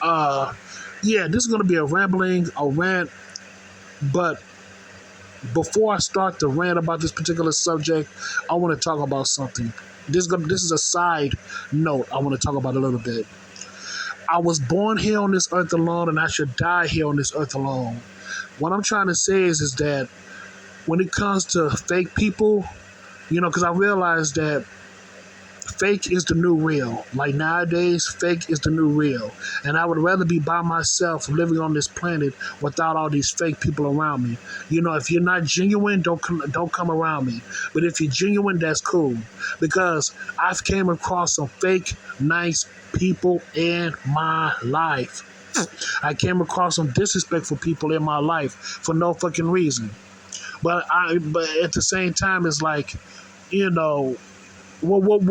Yeah, this is going to be a rant, but before I start to rant about this particular subject, I want to talk about something. This is a side note I want to talk about a little bit. I was born here on this earth alone, and I should die here on this earth alone. What I'm trying to say is that when it comes to fake people, because I realize that fake is the new real. Like nowadays, fake is the new real. And I would rather be by myself living on this planet without all these fake people around me. If you're not genuine, don't come around me. But if you're genuine, that's cool. Because I've came across some fake, nice people in my life. I came across some disrespectful people in my life for no fucking reason. But at the same time, it's like, you know, what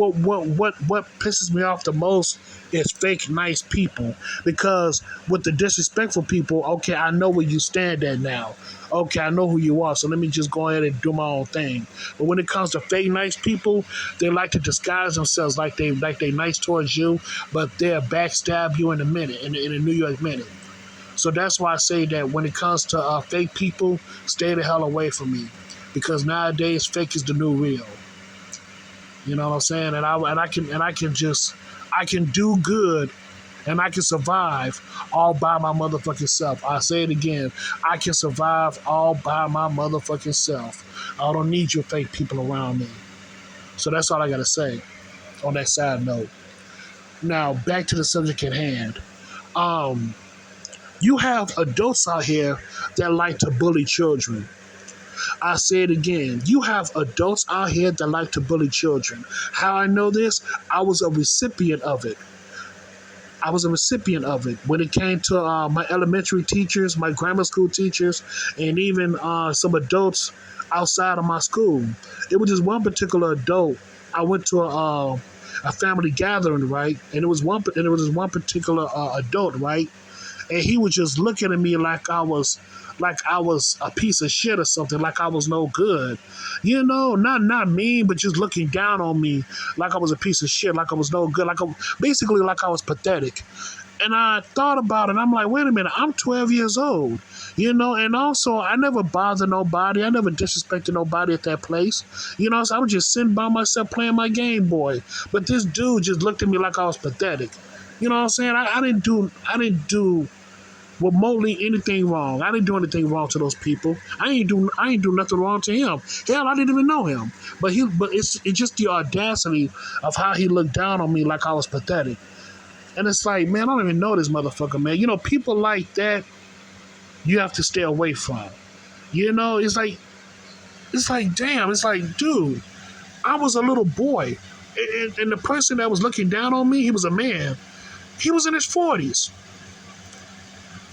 pisses me off the most is fake nice people. Because with the disrespectful people, okay, I know where you stand at now. Okay, I know who you are, so let me just go ahead and do my own thing. But when it comes to fake nice people, they like to disguise themselves like they nice towards you, but they'll backstab you in a minute, in a New York minute. So that's why I say that when it comes to fake people, stay the hell away from me, because nowadays fake is the new real. You know what I'm saying? I can do good and I can survive all by my motherfucking self. I say it again. I can survive all by my motherfucking self. I don't need your fake people around me. So that's all I got to say on that side note. Now, back to the subject at hand. You have adults out here that like to bully children. I say it again. You have adults out here that like to bully children. How I know this? I was a recipient of it. When it came to my elementary teachers, my grammar school teachers, and even some adults outside of my school. It was just one particular adult. I went to a family gathering, right? And it was just one particular adult, right? And he was just looking at me like I was a piece of shit or something, like I was no good. Not mean, but just looking down on me like I was a piece of shit, like I was no good, basically like I was pathetic. And I thought about it, and I'm like, wait a minute, I'm 12 years old, and also I never bothered nobody. I never disrespected nobody at that place. So I was just sitting by myself playing my Game Boy. But this dude just looked at me like I was pathetic. You know what I'm saying? I didn't do remotely anything wrong. I didn't do anything wrong to those people. I ain't do nothing wrong to him. Hell, I didn't even know him. But it's just the audacity of how he looked down on me like I was pathetic. And it's like, man, I don't even know this motherfucker, man. People like that, you have to stay away from. It's like, damn, it's like, dude, I was a little boy. And the person that was looking down on me, he was a man. He was in his 40s.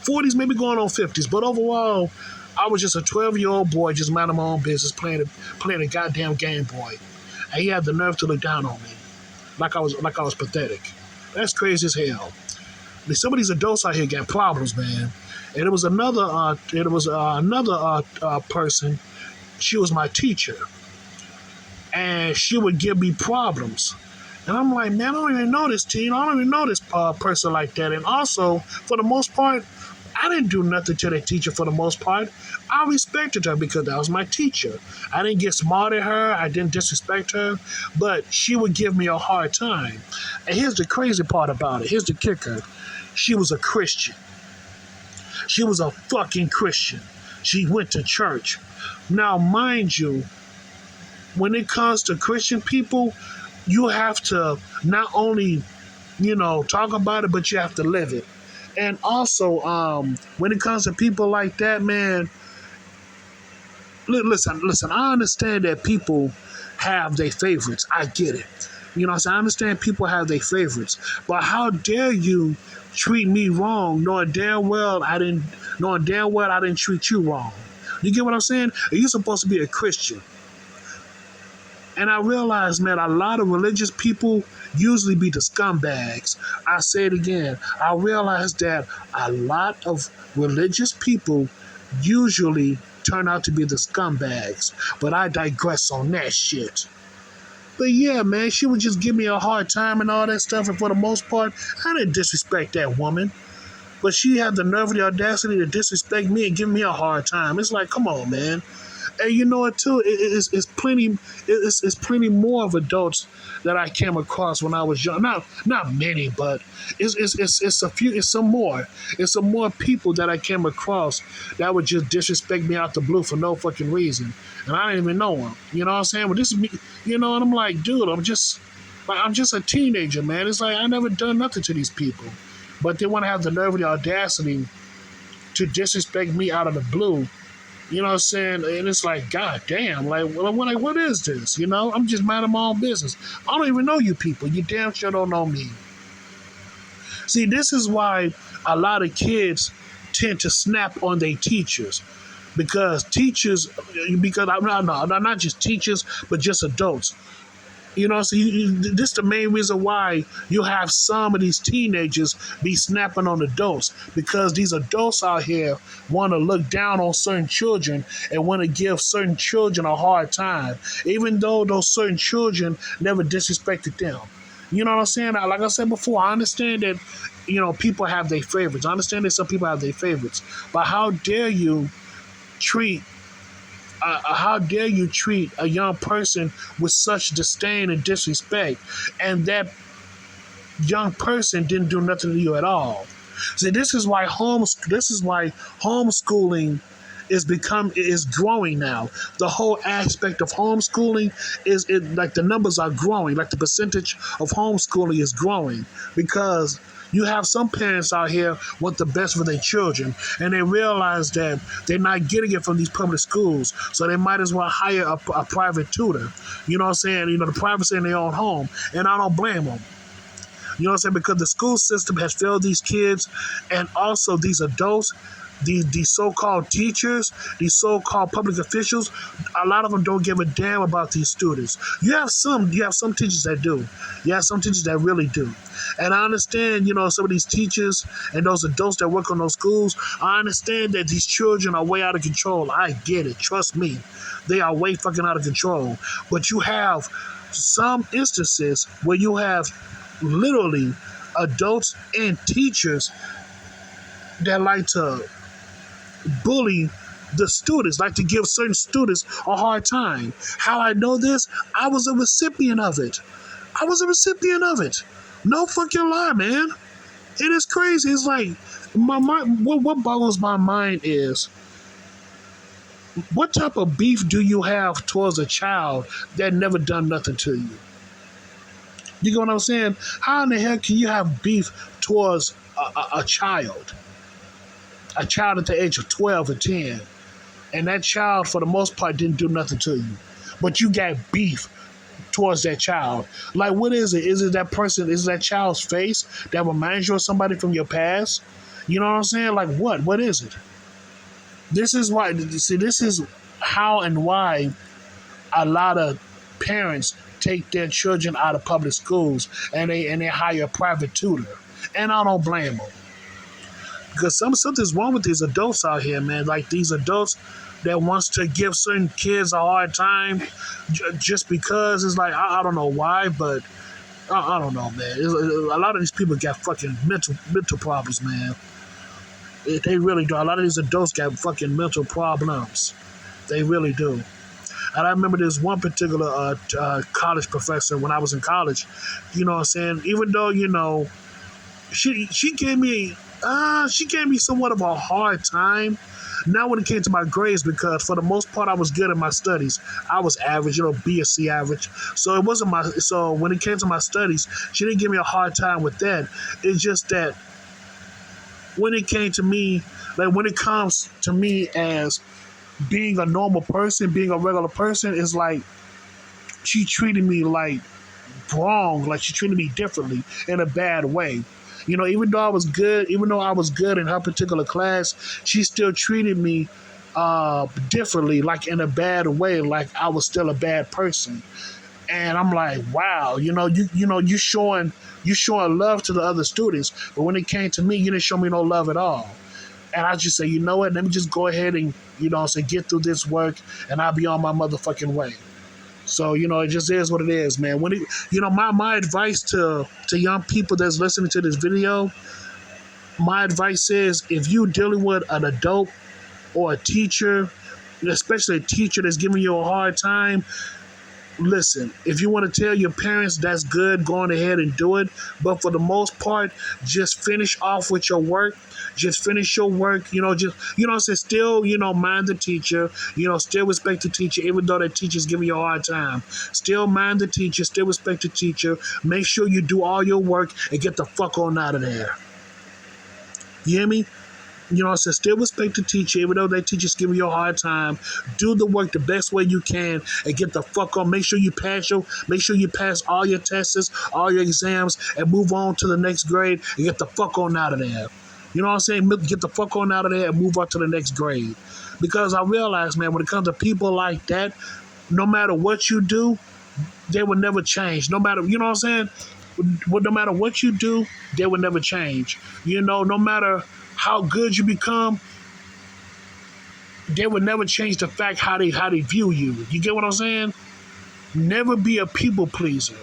40s, maybe going on 50s. But overall, I was just a 12-year-old boy just minding my own business, playing a goddamn Game Boy. And he had the nerve to look down on me like I was pathetic. That's crazy as hell. Some of these adults out here got problems, man. And it was another person. She was my teacher. And she would give me problems. And I'm like, man, I don't even know this teen. I don't even know this person like that. And also, for the most part, I didn't do nothing to that teacher for the most part. I respected her because that was my teacher. I didn't get smart at her. I didn't disrespect her. But she would give me a hard time. And here's the crazy part about it. Here's the kicker. She was a Christian. She was a fucking Christian. She went to church. Now, mind you, when it comes to Christian people, you have to not only, talk about it, but you have to live it. And also, when it comes to people like that, man, listen, I understand that people have their favorites. I get it. So I understand people have their favorites. But how dare you treat me wrong, knowing damn well I didn't treat you wrong? You get what I'm saying? You're supposed to be a Christian. And I realize, man, a lot of religious people usually be the scumbags. I say it again. I realize that a lot of religious people usually turn out to be the scumbags. But I digress on that shit. But yeah, man, she would just give me a hard time and all that stuff. And for the most part, I didn't disrespect that woman. But she had the nerve and the audacity to disrespect me and give me a hard time. It's like, come on, man. And you know what too? It's plenty. It's plenty more of adults that I came across when I was young. Not many, but it's a few. It's some more. It's some more people that I came across that would just disrespect me out the blue for no fucking reason, and I didn't even know them. You know what I'm saying? But this is me. You know, and I'm like, dude, I'm just a teenager, man. It's like I never done nothing to these people, but they want to have the nerve and the audacity to disrespect me out of the blue. You know what I'm saying? And it's like, God damn, what is this? You know, I'm just minding my own business. I don't even know you people. You damn sure don't know me. See, this is why a lot of kids tend to snap on their teachers. Because I'm not just teachers, but just adults. You know, so this is the main reason why you have some of these teenagers be snapping on adults, because these adults out here want to look down on certain children and want to give certain children a hard time, even though those certain children never disrespected them. You know what I'm saying? Like I said before, I understand that, you know, people have their favorites. I understand that some people have their favorites, but treat how dare you treat a young person with such disdain and disrespect, and that young person didn't do nothing to you at all? See, this is why homeschooling is growing now. The whole aspect of homeschooling like the numbers are growing, like the percentage of homeschooling is growing, because you have some parents out here want the best for their children, and they realize that they're not getting it from these public schools, so they might as well hire a private tutor. You know what I'm saying? You know, the privacy in their own home, and I don't blame them. You know what I'm saying? Because the school system has failed these kids, and also these adults, these so-called teachers, these so-called public officials. A lot of them don't give a damn about these students. You have some teachers that do. You have some teachers that really do. And I understand, you know, some of these teachers and those adults that work on those schools, I understand that these children are way out of control. I get it. Trust me. They are way fucking out of control. But you have some instances where you have literally adults and teachers that like to bully the students, like to give certain students a hard time. How I know this? I was a recipient of it. No fucking lie, man. It is crazy. It's like my mind. What boggles my mind is, what type of beef do you have towards a child that never done nothing to you? You get what I'm saying? How in the hell can you have beef towards a child? A child at the age of 12 or 10. And that child, for the most part, didn't do nothing to you. But you got beef towards that child. Like, what is it? Is it that child's face that reminds you of somebody from your past? You know what I'm saying? Like, what? What is it? This is how and why a lot of parents take their children out of public schools and they hire a private tutor. And I don't blame them. Because something's wrong with these adults out here, man. Like these adults that wants to give certain kids a hard time just because. It's like, I don't know why, but I don't know, man. A lot of these people got fucking mental problems, man. They really do. A lot of these adults got fucking mental problems. They really do. And I remember this one particular college professor when I was in college. You know what I'm saying? Even though, you know, she gave me somewhat of a hard time. Not when it came to my grades, because for the most part I was good at my studies. I was average, you know, B or C average. So when it came to my studies, she didn't give me a hard time with that. It's just that when it came to me, like when it comes to me as being a normal person, being a regular person, it's like she treated me like wrong, like she treated me differently in a bad way. You know, even though I was good in her particular class, she still treated me differently, like in a bad way, like I was still a bad person. And I'm like, wow, you showing love to the other students, but when it came to me, you didn't show me no love at all. And I just say, you know what? Let me just go ahead and get through this work, and I'll be on my motherfucking way. So, it just is what it is, man. My advice to young people that's listening to this video, My advice is if you dealing with an adult or a teacher, especially a teacher that's giving you a hard time, listen, if you want to tell your parents, that's good, go on ahead and do it. But for the most part, just finish off with your work. Just finish your work, just, say still, mind the teacher, still respect the teacher, even though that teacher's giving you a hard time. Still mind the teacher, still respect the teacher. Make sure you do all your work and get the fuck on out of there. You hear me? Still respect the teacher, even though that teacher's giving you a hard time. Do the work the best way you can and get the fuck on. Make sure you pass all your tests, all your exams, and move on to the next grade and get the fuck on out of there. You know what I'm saying? Get the fuck on out of there and move on to the next grade. Because I realize, man, when it comes to people like that, no matter what you do, they will never change. No matter, you know what I'm saying? No matter what you do, they will never change. No matter how good you become, they would never change the fact how they view you. You get what I'm saying? Never be a people pleaser.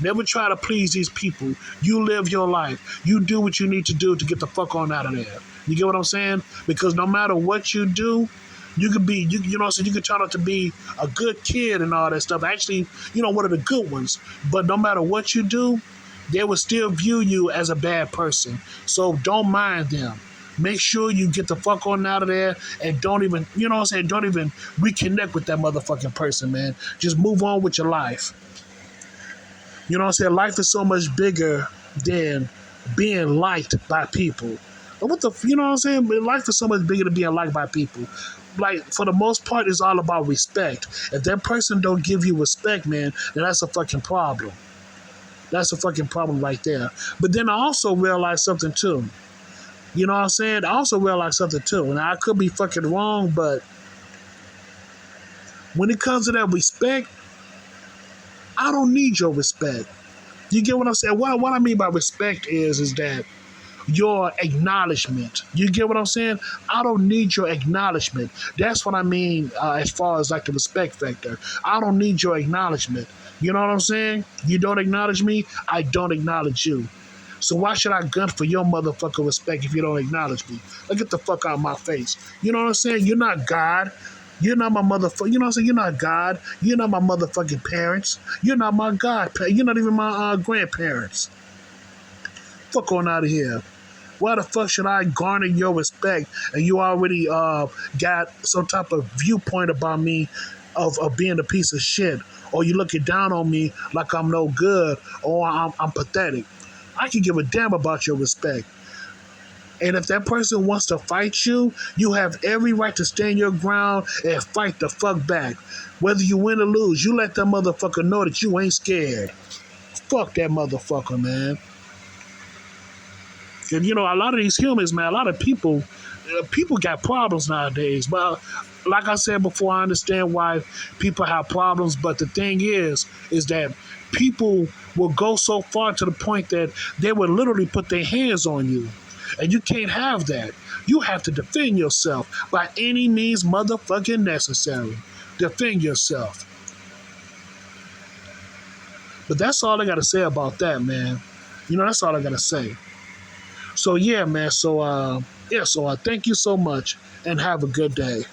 Never try to please these people. You live your life. You do what you need to do to get the fuck on out of there. You get what I'm saying? Because no matter what you do, you can be, you know what I'm saying? You can turn out to be a good kid and all that stuff. Actually, one of the good ones. But no matter what you do, they will still view you as a bad person. So don't mind them. Make sure you get the fuck on out of there and don't even, don't even reconnect with that motherfucking person, man. Just move on with your life. You know what I'm saying? Life is so much bigger than being liked by people. You know what I'm saying? Life is so much bigger than being liked by people. Like, for the most part, it's all about respect. If that person don't give you respect, man, then that's a fucking problem. That's a fucking problem right there. But then I also realized something too. You know what I'm saying? I also realized something too. And I could be fucking wrong, but when it comes to that respect, I don't need your respect. You get what I'm saying? What I mean by respect is that your acknowledgement. You get what I'm saying? I don't need your acknowledgement. That's what I mean as far as like the respect factor. I don't need your acknowledgement. You know what I'm saying? You don't acknowledge me, I don't acknowledge you. So why should I gun for your motherfucking respect if you don't acknowledge me? Like, get the fuck out of my face. You know what I'm saying? You're not God. You're not my motherfucker. You know what I'm saying? You're not God. You're not my motherfucking parents. You're not my God. You're not even my grandparents. Fuck on out of here. Why the fuck should I garner your respect and you already got some type of viewpoint about me of being a piece of shit, or you looking down on me like I'm no good or I'm pathetic? I can give a damn about your respect. And if that person wants to fight you, you have every right to stand your ground and fight the fuck back. Whether you win or lose, you let that motherfucker know that you ain't scared. Fuck that motherfucker, man. And a lot of these humans, man, a lot of people got problems nowadays. But like I said before, I understand why people have problems. But the thing is that people will go so far to the point that they will literally put their hands on you. And you can't have that. You have to defend yourself by any means motherfucking necessary. Defend yourself. But that's all I got to say about that, man. That's all I got to say. So, yeah, man. So thank you so much and have a good day.